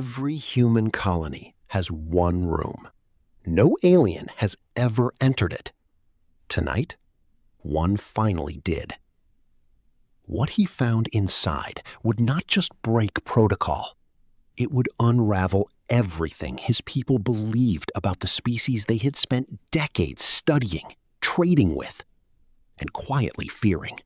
Every human colony has one room. No alien has ever entered it. Tonight, one finally did. What he found inside would not just break protocol. It would unravel everything his people believed about the species they had spent decades studying, trading with, and quietly fearing.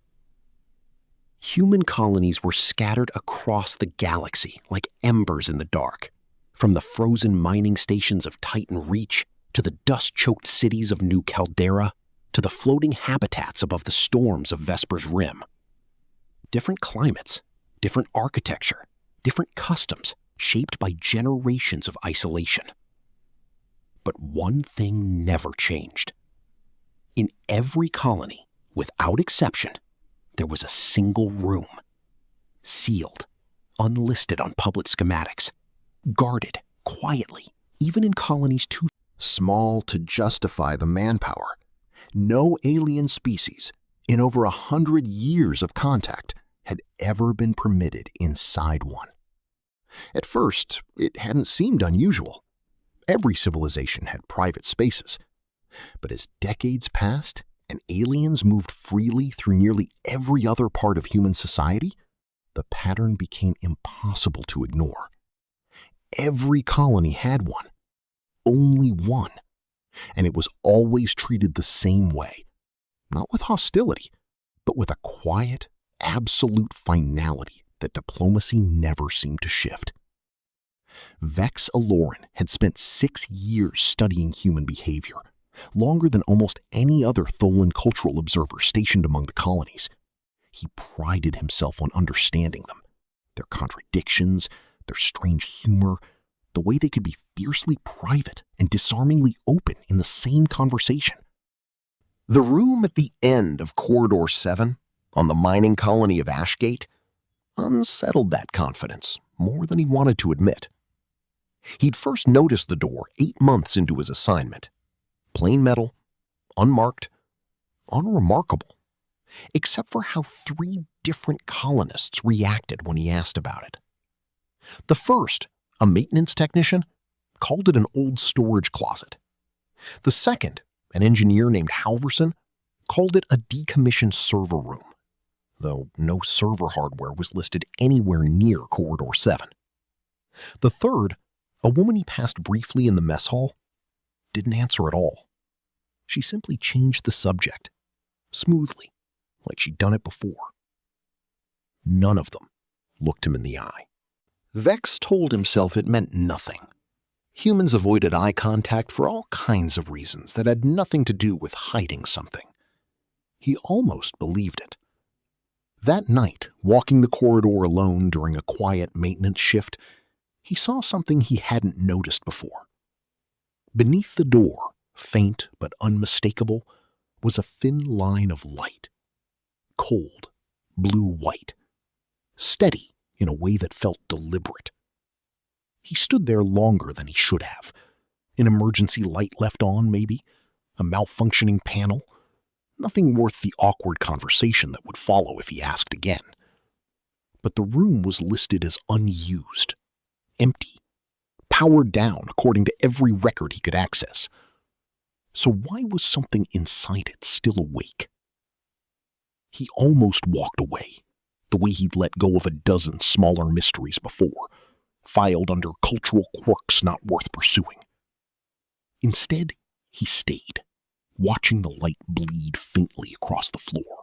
Human colonies were scattered across the galaxy like embers in the dark, from the frozen mining stations of Titan Reach to the dust-choked cities of New Caldera to the floating habitats above the storms of Vesper's Rim. Different climates, different architecture, different customs shaped by generations of isolation. But one thing never changed. In every colony, without exception, there was a single room, sealed, unlisted on public schematics, guarded quietly, even in colonies too small to justify the manpower. No alien species, in over 100 years of contact, had ever been permitted inside one. At first, it hadn't seemed unusual. Every civilization had private spaces. But as decades passed, and aliens moved freely through nearly every other part of human society, the pattern became impossible to ignore. Every colony had one, only one, and it was always treated the same way, not with hostility, but with a quiet, absolute finality that diplomacy never seemed to shift. Vex Aloran had spent 6 years studying human behavior, longer than almost any other Tholan cultural observer stationed among the colonies. He prided himself on understanding them, their contradictions, their strange humor, the way they could be fiercely private and disarmingly open in the same conversation. The room at the end of Corridor 7, on the mining colony of Ashgate, unsettled that confidence more than he wanted to admit. He'd first noticed the door 8 months into his assignment. Plain metal, unmarked, unremarkable, except for how 3 different colonists reacted when he asked about it. The first, a maintenance technician, called it an old storage closet. The second, an engineer named Halverson, called it a decommissioned server room, though no server hardware was listed anywhere near Corridor 7. The third, a woman he passed briefly in the mess hall, didn't answer at all. She simply changed the subject, smoothly, like she'd done it before. None of them looked him in the eye. Vex told himself it meant nothing. Humans avoided eye contact for all kinds of reasons that had nothing to do with hiding something. He almost believed it. That night, walking the corridor alone during a quiet maintenance shift, he saw something he hadn't noticed before. Beneath the door, faint but unmistakable, was a thin line of light. Cold, blue-white. Steady in a way that felt deliberate. He stood there longer than he should have. An emergency light left on, maybe. A malfunctioning panel. Nothing worth the awkward conversation that would follow if he asked again. But the room was listed as unused, empty, powered down according to every record he could access. So why was something inside it still awake? He almost walked away, the way he'd let go of a dozen smaller mysteries before, filed under cultural quirks not worth pursuing. Instead, he stayed, watching the light bleed faintly across the floor.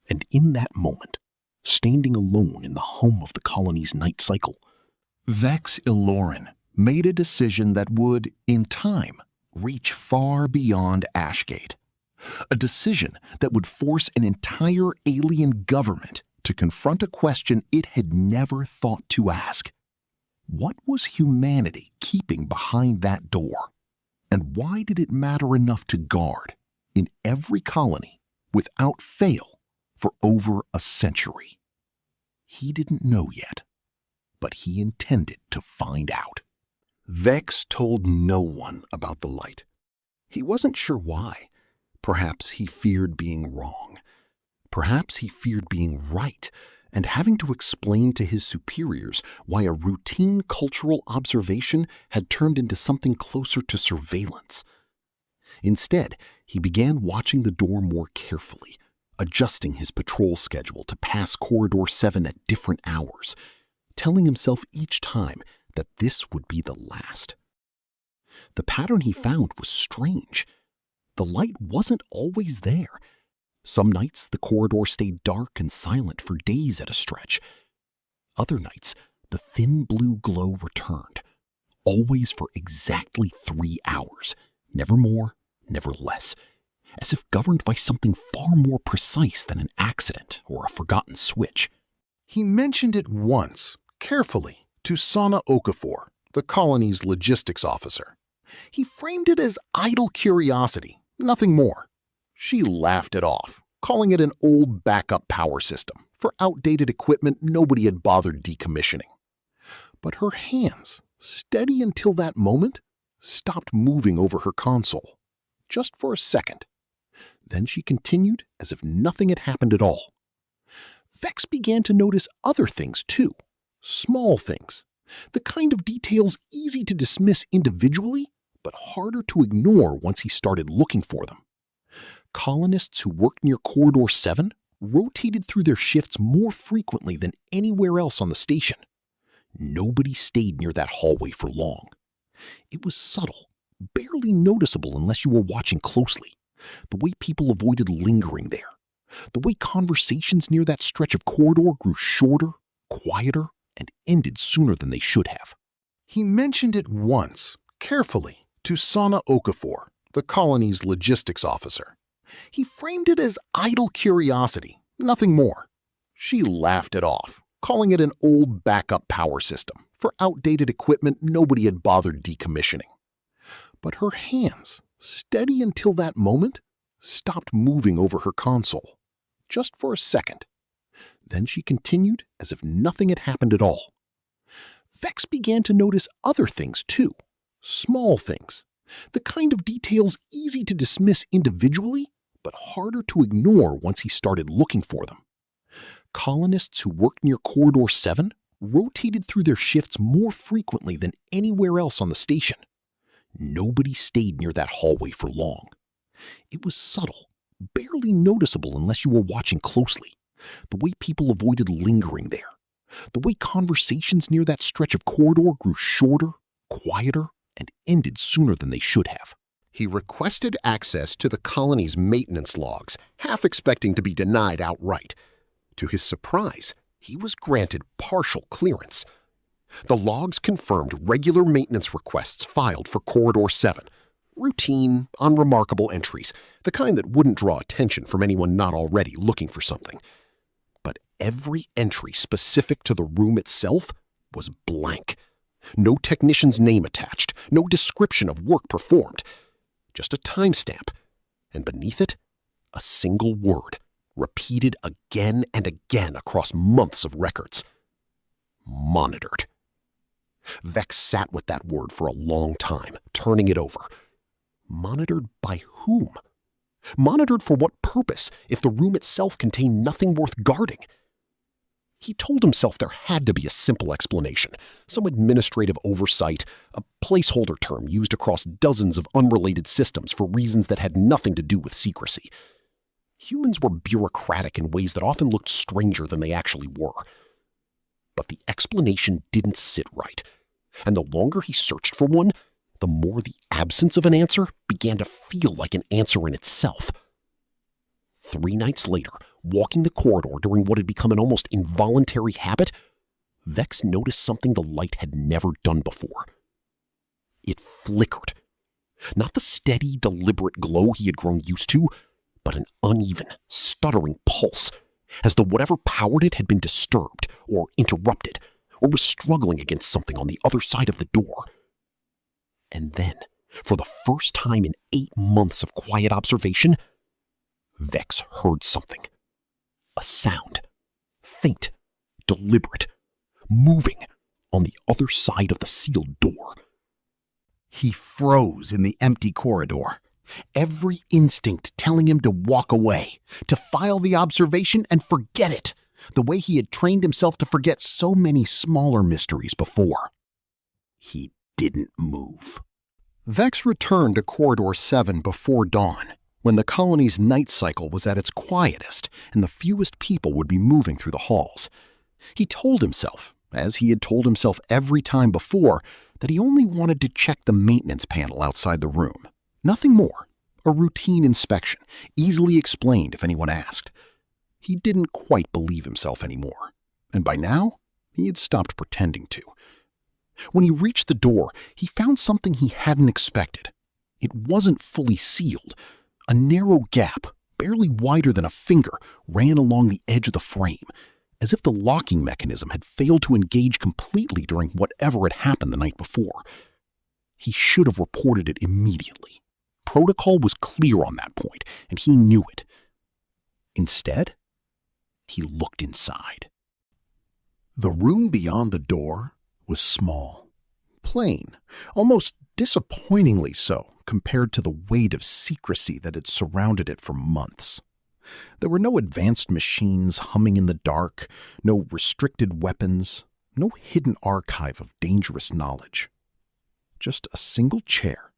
And in that moment, standing alone in the hum of the colony's night cycle, Vex Aloran made a decision that would, in time, reach far beyond Ashgate. A decision that would force an entire alien government to confront a question it had never thought to ask. What was humanity keeping behind that door? And why did it matter enough to guard, in every colony, without fail, for over a century? He didn't know yet, but he intended to find out. Vex told no one about the light. He wasn't sure why. Perhaps he feared being wrong. Perhaps he feared being right, and having to explain to his superiors why a routine cultural observation had turned into something closer to surveillance. Instead, he began watching the door more carefully, adjusting his patrol schedule to pass Corridor 7 at different hours, telling himself each time that this would be the last. The pattern he found was strange. The light wasn't always there. Some nights, the corridor stayed dark and silent for days at a stretch. Other nights, the thin blue glow returned, always for exactly 3 hours, never more, never less, as if governed by something far more precise than an accident or a forgotten switch. He mentioned it once, carefully, to Sana Okafor, the colony's logistics officer. He framed it as idle curiosity, nothing more. She laughed it off, calling it an old backup power system for outdated equipment nobody had bothered decommissioning. But her hands, steady until that moment, stopped moving over her console, just for a second. Then she continued as if nothing had happened at all. Vex began to notice other things too, small things, the kind of details easy to dismiss individually, but harder to ignore once he started looking for them. Colonists who worked near Corridor 7 rotated through their shifts more frequently than anywhere else on the station. Nobody stayed near that hallway for long. It was subtle, barely noticeable unless you were watching closely. The way people avoided lingering there. The way conversations near that stretch of corridor grew shorter, quieter, and ended sooner than they should have. He mentioned it once, carefully, to Sana Okafor, the colony's logistics officer. He framed it as idle curiosity, nothing more. She laughed it off, calling it an old backup power system for outdated equipment nobody had bothered decommissioning. But her hands, steady until that moment, stopped moving over her console, just for a second. Then she continued as if nothing had happened at all. Vex began to notice other things too, small things, the kind of details easy to dismiss individually, but harder to ignore once he started looking for them. Colonists who worked near Corridor 7 rotated through their shifts more frequently than anywhere else on the station. Nobody stayed near that hallway for long. It was subtle, barely noticeable unless you were watching closely. The way people avoided lingering there. The way conversations near that stretch of corridor grew shorter, quieter, and ended sooner than they should have. He requested access to the colony's maintenance logs, half expecting to be denied outright. To his surprise, he was granted partial clearance. The logs confirmed regular maintenance requests filed for Corridor 7. Routine, unremarkable entries, the kind that wouldn't draw attention from anyone not already looking for something. But every entry specific to the room itself was blank. No technician's name attached, no description of work performed. Just a timestamp, and beneath it, a single word, repeated again and again across months of records. Monitored. Vex sat with that word for a long time, turning it over. Monitored by whom? Monitored for what purpose if the room itself contained nothing worth guarding? He told himself there had to be a simple explanation, some administrative oversight, a placeholder term used across dozens of unrelated systems for reasons that had nothing to do with secrecy. Humans were bureaucratic in ways that often looked stranger than they actually were. But the explanation didn't sit right, and the longer he searched for one, the more the absence of an answer began to feel like an answer in itself. 3 nights later, walking the corridor during what had become an almost involuntary habit, Vex noticed something the light had never done before. It flickered. Not the steady, deliberate glow he had grown used to, but an uneven, stuttering pulse, as though whatever powered it had been disturbed or interrupted, or was struggling against something on the other side of the door. And then, for the first time in 8 months of quiet observation, Vex heard something. A sound. Faint, deliberate, moving on the other side of the sealed door. He froze in the empty corridor, every instinct telling him to walk away, to file the observation and forget it, the way he had trained himself to forget so many smaller mysteries before. He didn't move. Vex returned to Corridor 7 before dawn, when the colony's night cycle was at its quietest and the fewest people would be moving through the halls. He told himself, as he had told himself every time before, that he only wanted to check the maintenance panel outside the room. Nothing more. A routine inspection, easily explained if anyone asked. He didn't quite believe himself anymore, and by now, he had stopped pretending to. When he reached the door, he found something he hadn't expected. It wasn't fully sealed. A narrow gap, barely wider than a finger, ran along the edge of the frame, as if the locking mechanism had failed to engage completely during whatever had happened the night before. He should have reported it immediately. Protocol was clear on that point, and he knew it. Instead, he looked inside. The room beyond the door was small, plain, almost disappointingly so compared to the weight of secrecy that had surrounded it for months. There were no advanced machines humming in the dark, no restricted weapons, no hidden archive of dangerous knowledge. Just a single chair,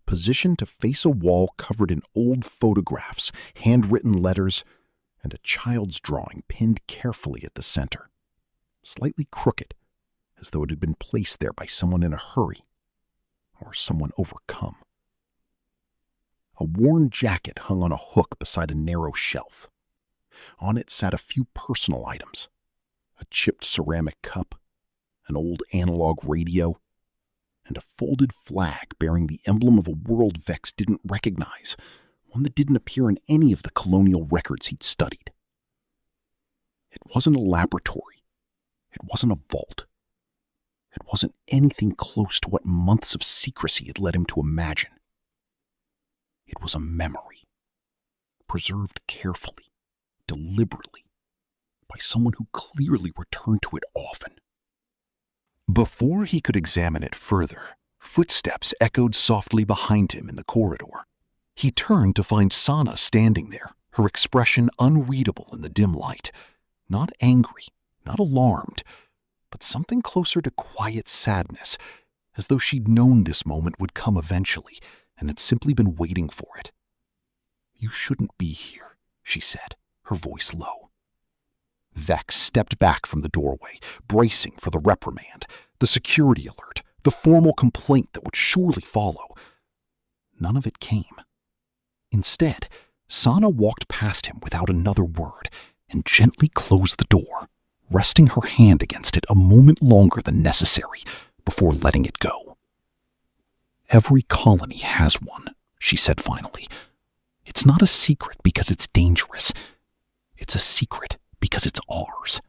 positioned to face a wall covered in old photographs, handwritten letters, and a child's drawing pinned carefully at the center, slightly crooked, as though it had been placed there by someone in a hurry or someone overcome. A worn jacket hung on a hook beside a narrow shelf. On it sat a few personal items, a chipped ceramic cup, an old analog radio, and a folded flag bearing the emblem of a world Vex didn't recognize, one that didn't appear in any of the colonial records he'd studied. It wasn't a laboratory. It wasn't a vault. It wasn't anything close to what months of secrecy had led him to imagine. It was a memory, preserved carefully, deliberately, by someone who clearly returned to it often. Before he could examine it further, footsteps echoed softly behind him in the corridor. He turned to find Sana standing there, her expression unreadable in the dim light. Not angry, not alarmed, but something closer to quiet sadness, as though she'd known this moment would come eventually and had simply been waiting for it. "You shouldn't be here," she said, her voice low. Vex stepped back from the doorway, bracing for the reprimand, the security alert, the formal complaint that would surely follow. None of it came. Instead, Sana walked past him without another word and gently closed the door, resting her hand against it a moment longer than necessary before letting it go. "Every colony has one," she said finally. "It's not a secret because it's dangerous. It's a secret because it's ours."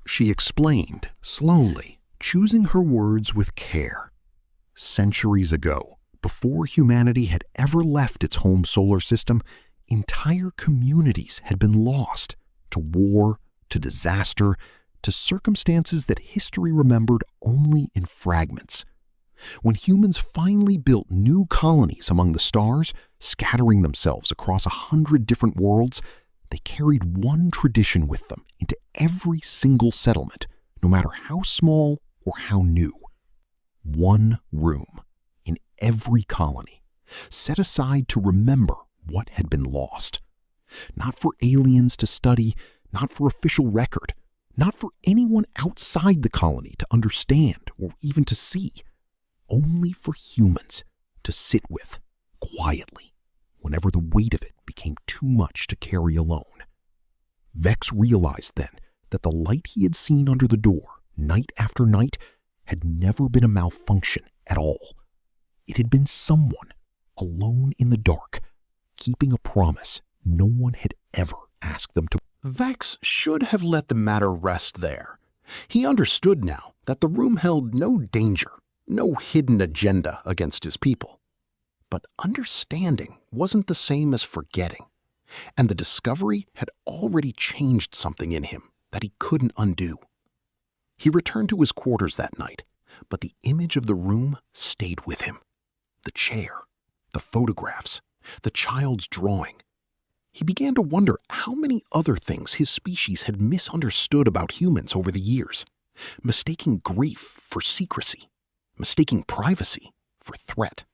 She explained, slowly, choosing her words with care. Centuries ago, before humanity had ever left its home solar system, entire communities had been lost to war, to disaster, to circumstances that history remembered only in fragments. When humans finally built new colonies among the stars, scattering themselves across 100 different worlds, they carried one tradition with them into every single settlement, no matter how small or how new. One room in every colony, set aside to remember what had been lost. Not for aliens to study, not for official record, not for anyone outside the colony to understand or even to see. Only for humans to sit with, quietly, whenever the weight of it became too much to carry alone. Vex realized then that the light he had seen under the door, night after night, had never been a malfunction at all. It had been someone, alone in the dark, keeping a promise no one had ever asked them to. Vex should have let the matter rest there. He understood now that the room held no danger, no hidden agenda against his people. But understanding wasn't the same as forgetting, and the discovery had already changed something in him that he couldn't undo. He returned to his quarters that night, but the image of the room stayed with him. The chair, the photographs, the child's drawing. He began to wonder how many other things his species had misunderstood about humans over the years, mistaking grief for secrecy, mistaking privacy for threat.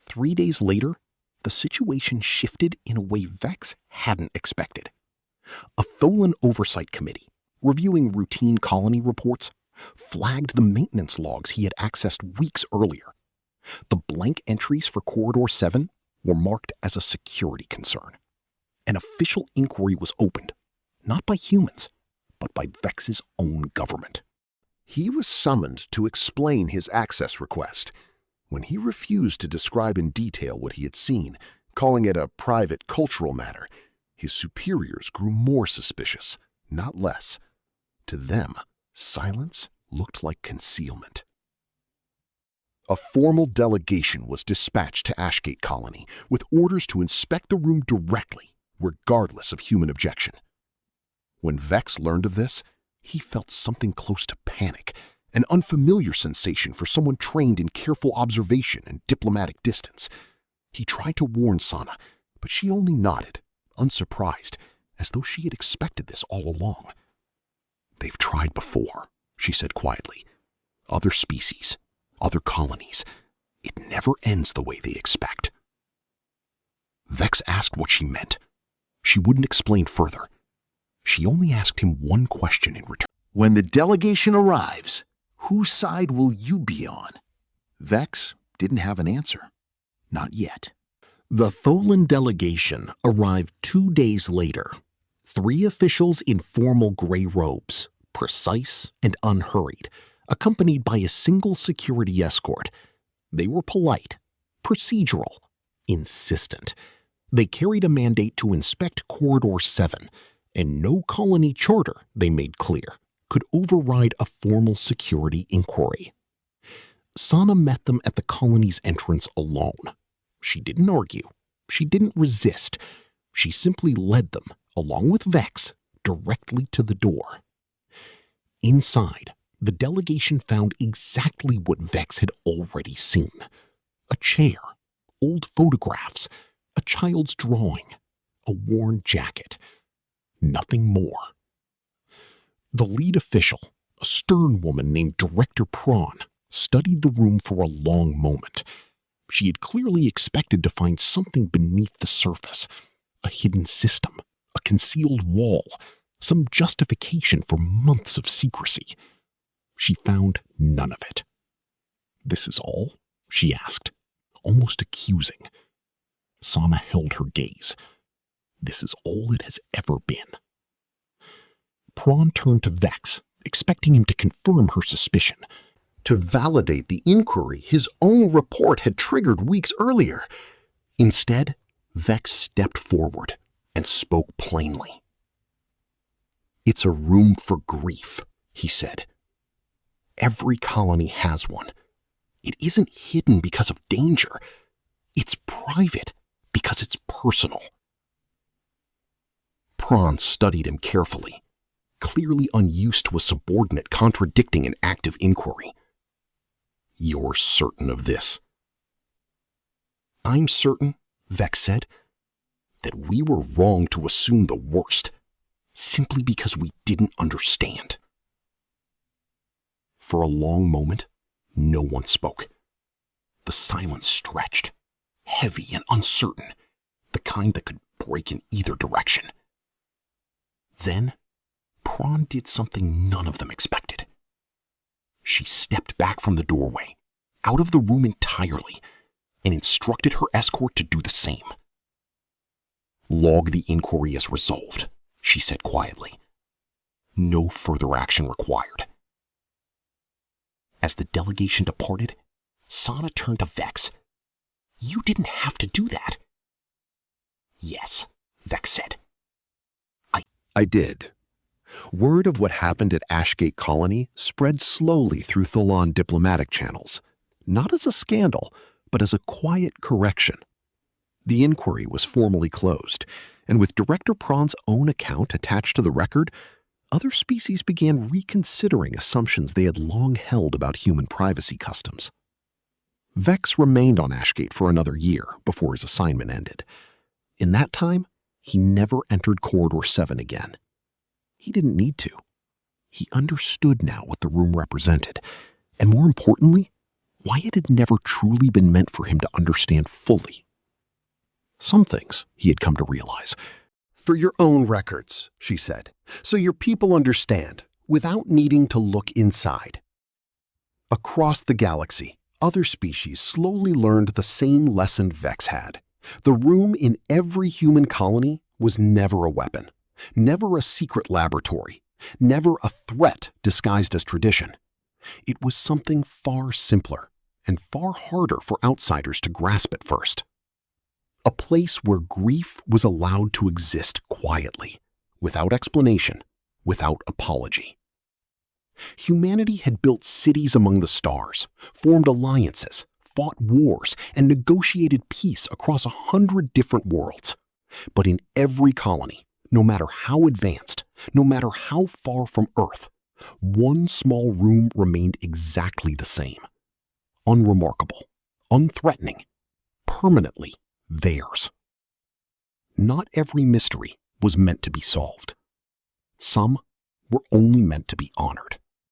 3 days later, the situation shifted in a way Vex hadn't expected. A Tholen Oversight Committee, reviewing routine colony reports, flagged the maintenance logs he had accessed weeks earlier. The blank entries for Corridor 7 were marked as a security concern. An official inquiry was opened, not by humans, but by Vex's own government. He was summoned to explain his access request. When he refused to describe in detail what he had seen, calling it a private cultural matter, his superiors grew more suspicious, not less. To them, silence looked like concealment. A formal delegation was dispatched to Ashgate Colony with orders to inspect the room directly, regardless of human objection. When Vex learned of this, he felt something close to panic, an unfamiliar sensation for someone trained in careful observation and diplomatic distance. He tried to warn Sana, but she only nodded, unsurprised, as though she had expected this all along. "They've tried before," she said quietly. "Other species, other colonies. It never ends the way they expect." Vex asked what she meant. She wouldn't explain further. She only asked him one question in return. "When the delegation arrives, whose side will you be on?" Vex didn't have an answer. Not yet. The Tholen delegation arrived 2 days later. 3 officials in formal gray robes, precise and unhurried, accompanied by a single security escort. They were polite, procedural, insistent. They carried a mandate to inspect Corridor 7, and no colony charter, they made clear, could override a formal security inquiry. Sana met them at the colony's entrance alone. She didn't argue. She didn't resist. She simply led them, along with Vex, directly to the door. Inside, the delegation found exactly what Vex had already seen. A chair, old photographs, a child's drawing, a worn jacket. Nothing more. The lead official, a stern woman named Director Prawn, studied the room for a long moment. She had clearly expected to find something beneath the surface, a hidden system, a concealed wall, some justification for months of secrecy. She found none of it. "This is all?" she asked, almost accusing. Sana held her gaze. "This is all it has ever been." Prawn turned to Vex, expecting him to confirm her suspicion, to validate the inquiry his own report had triggered weeks earlier. Instead, Vex stepped forward and spoke plainly. "It's a room for grief," he said. "Every colony has one. It isn't hidden because of danger. It's private because it's personal." Prawn studied him carefully, clearly unused to a subordinate contradicting an active inquiry. "You're certain of this?" "I'm certain," Vex said, "that we were wrong to assume the worst, simply because we didn't understand." For a long moment, no one spoke. The silence stretched, heavy and uncertain, the kind that could break in either direction. Then, Prawn did something none of them expected. She stepped back from the doorway, out of the room entirely, and instructed her escort to do the same. "Log the inquiry as resolved," she said quietly. "No further action required." As the delegation departed, Sana turned to Vex. "You didn't have to do that." "Yes," Vex said. I did." Word of what happened at Ashgate Colony spread slowly through Tholen diplomatic channels, not as a scandal, but as a quiet correction. The inquiry was formally closed, and with Director Prawn's own account attached to the record, other species began reconsidering assumptions they had long held about human privacy customs. Vex remained on Ashgate for another year before his assignment ended. In that time, He never entered Corridor 7 again. He didn't need to. He understood now what the room represented, and more importantly, why it had never truly been meant for him to understand fully. Some things he had come to realize. For your own records, she said, so your people understand, without needing to look inside. Across the galaxy, other species slowly learned the same lesson Vex had. The room in every human colony was never a weapon, never a secret laboratory, never a threat disguised as tradition. It was something far simpler and far harder for outsiders to grasp at first. A place where grief was allowed to exist quietly, without explanation, without apology. Humanity had built cities among the stars, formed alliances, fought wars, and negotiated peace across 100 different worlds. But in every colony, no matter how advanced, no matter how far from Earth, one small room remained exactly the same. Unremarkable, unthreatening, permanently theirs. Not every mystery was meant to be solved. Some were only meant to be honored.